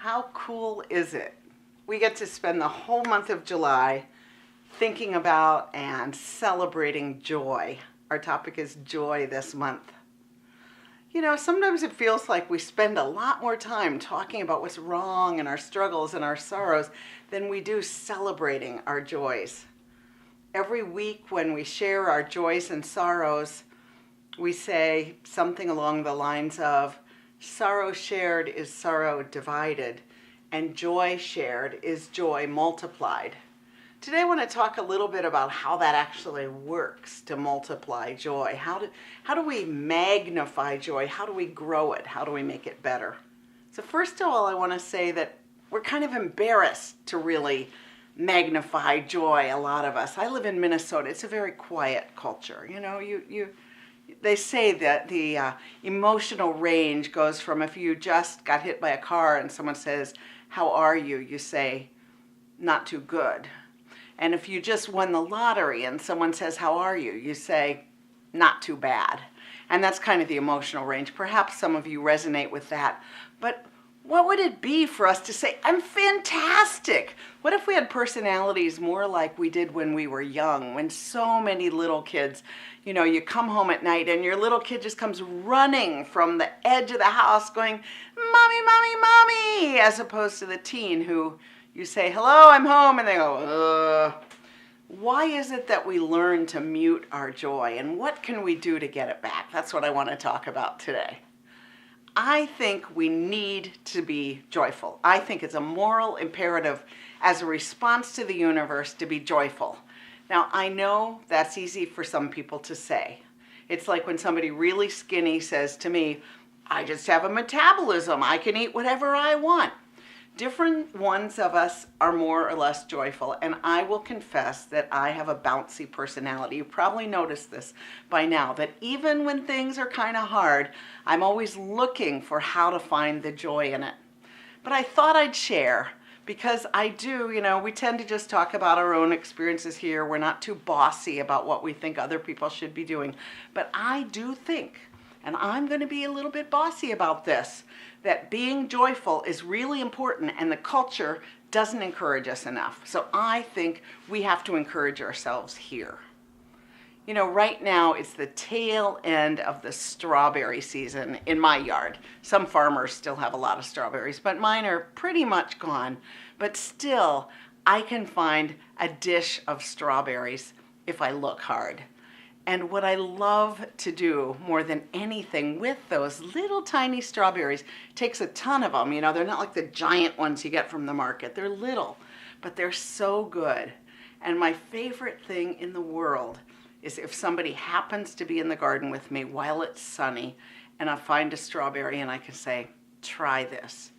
How cool is it? We get to spend the whole month of July thinking about and celebrating joy. Our topic is joy this month. You know, sometimes it feels like we spend a lot more time talking about what's wrong and our struggles and our sorrows than we do celebrating our joys. Every week when we share our joys and sorrows, we say something along the lines of, sorrow shared is sorrow divided, and joy shared is joy multiplied. Today I want to talk a little bit about how that actually works to multiply joy. How do we magnify joy? How do we grow it? How do we make it better? So first of all, I want to say that we're kind of embarrassed to really magnify joy, a lot of us. I live in Minnesota. It's a very quiet culture. You know, they say that the emotional range goes from if you just got hit by a car and someone says, "How are you?" you say, "Not too good." And if you just won the lottery and someone says, "How are you?" you say, "Not too bad." And that's kind of the emotional range. Perhaps some of you resonate with that. But what would it be for us to say, "I'm fantastic"? What if we had personalities more like we did when we were young, when so many little kids, you know, you come home at night and your little kid just comes running from the edge of the house going, "Mommy, mommy, mommy," as opposed to the teen who you say, "Hello, I'm home," and they go, Why is it that we learn to mute our joy, and what can we do to get it back? That's what I want to talk about today. I think we need to be joyful. I think it's a moral imperative as a response to the universe to be joyful. Now, I know that's easy for some people to say. It's like when somebody really skinny says to me, "I just have a metabolism. I can eat whatever I want." Different ones of us are more or less joyful, and I will confess that I have a bouncy personality. You probably noticed this by now, that even when things are kind of hard, I'm always looking for how to find the joy in it. But I thought I'd share, because I do, you know, we tend to just talk about our own experiences here. We're not too bossy about what we think other people should be doing. But I do think, and I'm going to be a little bit bossy about this, that being joyful is really important, and the culture doesn't encourage us enough. So I think we have to encourage ourselves here. You know, right now it's the tail end of the strawberry season in my yard. Some farmers still have a lot of strawberries, but mine are pretty much gone. But still, I can find a dish of strawberries if I look hard. And what I love to do more than anything with those little tiny strawberries, takes a ton of them. You know, they're not like the giant ones you get from the market. They're little, but they're so good. And my favorite thing in the world is if somebody happens to be in the garden with me while it's sunny, and I find a strawberry and I can say, "Try this."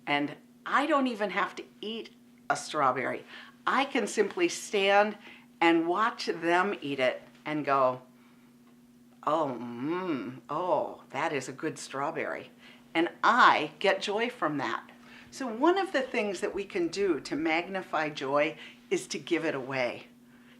And I don't even have to eat a strawberry. I can simply stand and watch them eat it and go, oh, that is a good strawberry. And I get joy from that. So one of the things that we can do to magnify joy is to give it away.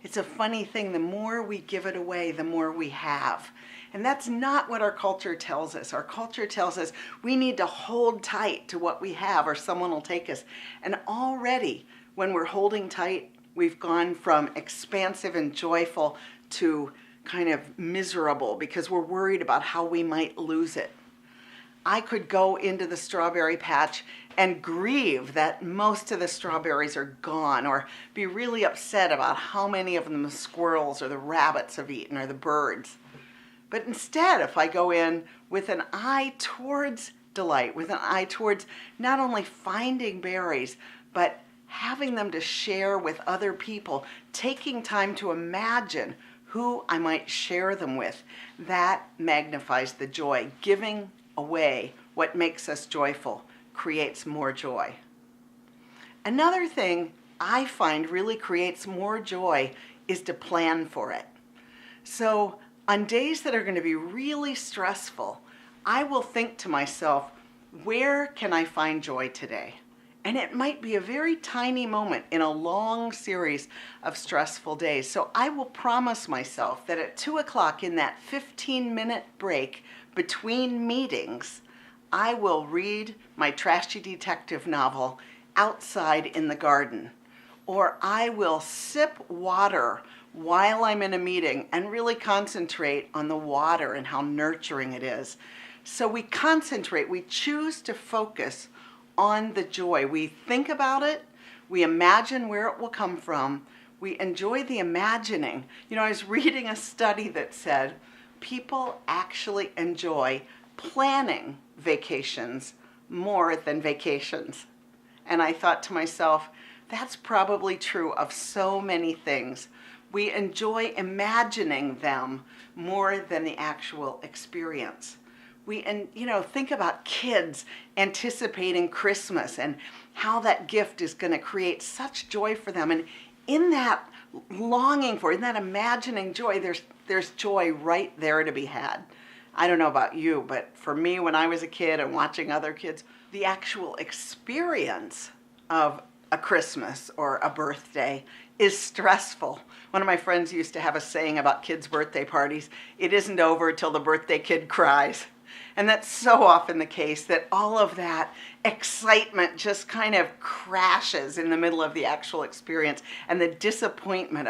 It's a funny thing, the more we give it away, the more we have. And that's not what our culture tells us. Our culture tells us we need to hold tight to what we have or someone will take us. And already, when we're holding tight, we've gone from expansive and joyful to kind of miserable because we're worried about how we might lose it. I could go into the strawberry patch and grieve that most of the strawberries are gone, or be really upset about how many of them the squirrels or the rabbits have eaten, or the birds. But instead, if I go in with an eye towards delight, with an eye towards not only finding berries, but having them to share with other people, taking time to imagine who I might share them with, that magnifies the joy. Giving away what makes us joyful creates more joy. Another thing I find really creates more joy is to plan for it. So on days that are going to be really stressful, I will think to myself, where can I find joy today? And it might be a very tiny moment in a long series of stressful days. So I will promise myself that at 2 o'clock in that 15-minute break between meetings, I will read my trashy detective novel outside in the garden, or I will sip water while I'm in a meeting and really concentrate on the water and how nurturing it is. So we concentrate, we choose to focus on the joy. We think about it, we imagine where it will come from, we enjoy the imagining. You know, I was reading a study that said people actually enjoy planning vacations more than vacations. And I thought to myself, that's probably true of so many things. We enjoy imagining them more than the actual experience. Think about kids anticipating Christmas and how that gift is going to create such joy for them. And in that longing for, in that imagining joy, there's joy right there to be had. I don't know about you, but for me, when I was a kid and watching other kids, the actual experience of a Christmas or a birthday is stressful. One of my friends used to have a saying about kids' birthday parties: it isn't over till the birthday kid cries. And that's so often the case, that all of that excitement just kind of crashes in the middle of the actual experience, and the disappointment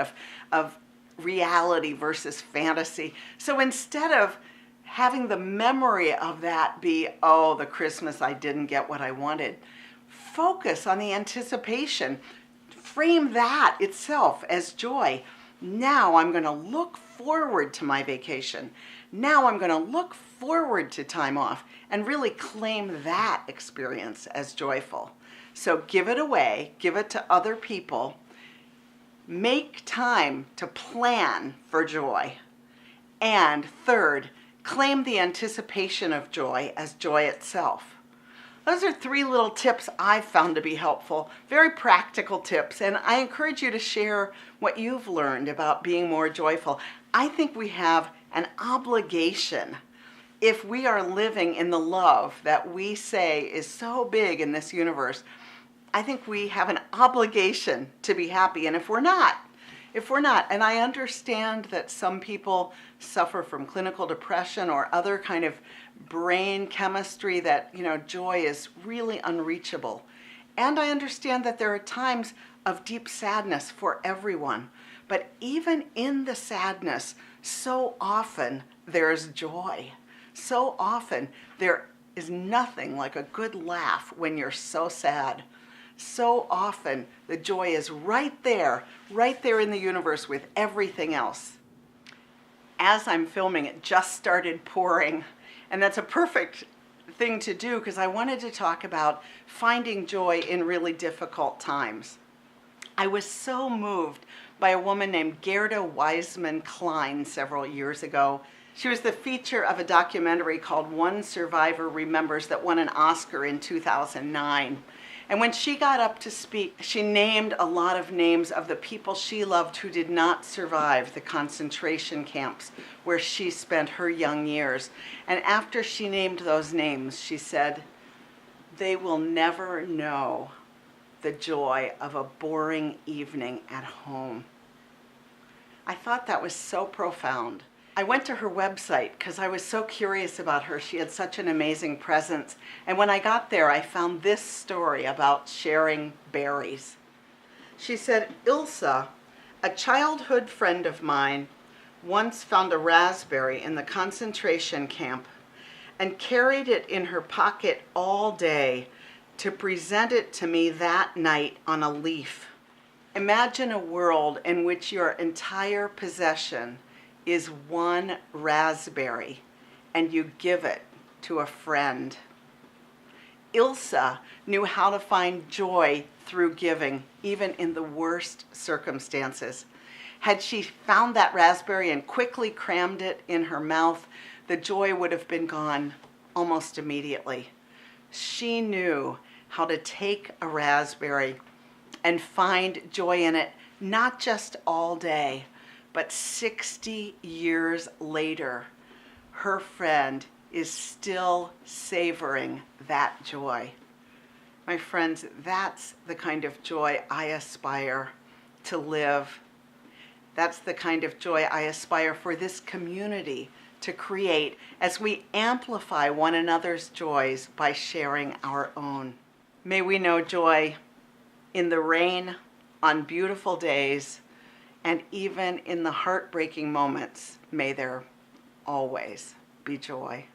of reality versus fantasy. So instead of having the memory of that be, oh, the Christmas I didn't get what I wanted, focus on the anticipation. Frame that itself as joy. Now I'm going to look forward to my vacation. Now I'm going to look forward to time off, and really claim that experience as joyful. So give it away, give it to other people. Make time to plan for joy. And third, claim the anticipation of joy as joy itself. Those are 3 little tips I've found to be helpful, very practical tips, and I encourage you to share what you've learned about being more joyful. I think we have an obligation, if we are living in the love that we say is so big in this universe, I think we have an obligation to be happy. And if we're not, and I understand that some people suffer from clinical depression or other kind of brain chemistry that, joy is really unreachable. And I understand that there are times of deep sadness for everyone. But even in the sadness, so often there's joy. So often there is nothing like a good laugh when you're so sad. So often the joy is right there in the universe with everything else. As I'm filming, it just started pouring, and that's a perfect thing to do because I wanted to talk about finding joy in really difficult times. I was so moved by a woman named Gerda Wiseman Klein several years ago. She was the feature of a documentary called One Survivor Remembers that won an Oscar in 2009. And when she got up to speak, she named a lot of names of the people she loved who did not survive the concentration camps where she spent her young years. And after she named those names, she said, "They will never know the joy of a boring evening at home." I thought that was so profound. I went to her website because I was so curious about her. She had such an amazing presence. And when I got there, I found this story about sharing berries. She said, "Ilsa, a childhood friend of mine, once found a raspberry in the concentration camp and carried it in her pocket all day to present it to me that night on a leaf. Imagine a world in which your entire possession is one raspberry and you give it to a friend." Ilsa knew how to find joy through giving, even in the worst circumstances. Had she found that raspberry and quickly crammed it in her mouth, the joy would have been gone almost immediately. She knew how to take a raspberry and find joy in it, not just all day, but 60 years later, her friend is still savoring that joy. My friends, that's the kind of joy I aspire to live. That's the kind of joy I aspire for this community to create as we amplify one another's joys by sharing our own. May we know joy in the rain, on beautiful days, and even in the heartbreaking moments. May there always be joy.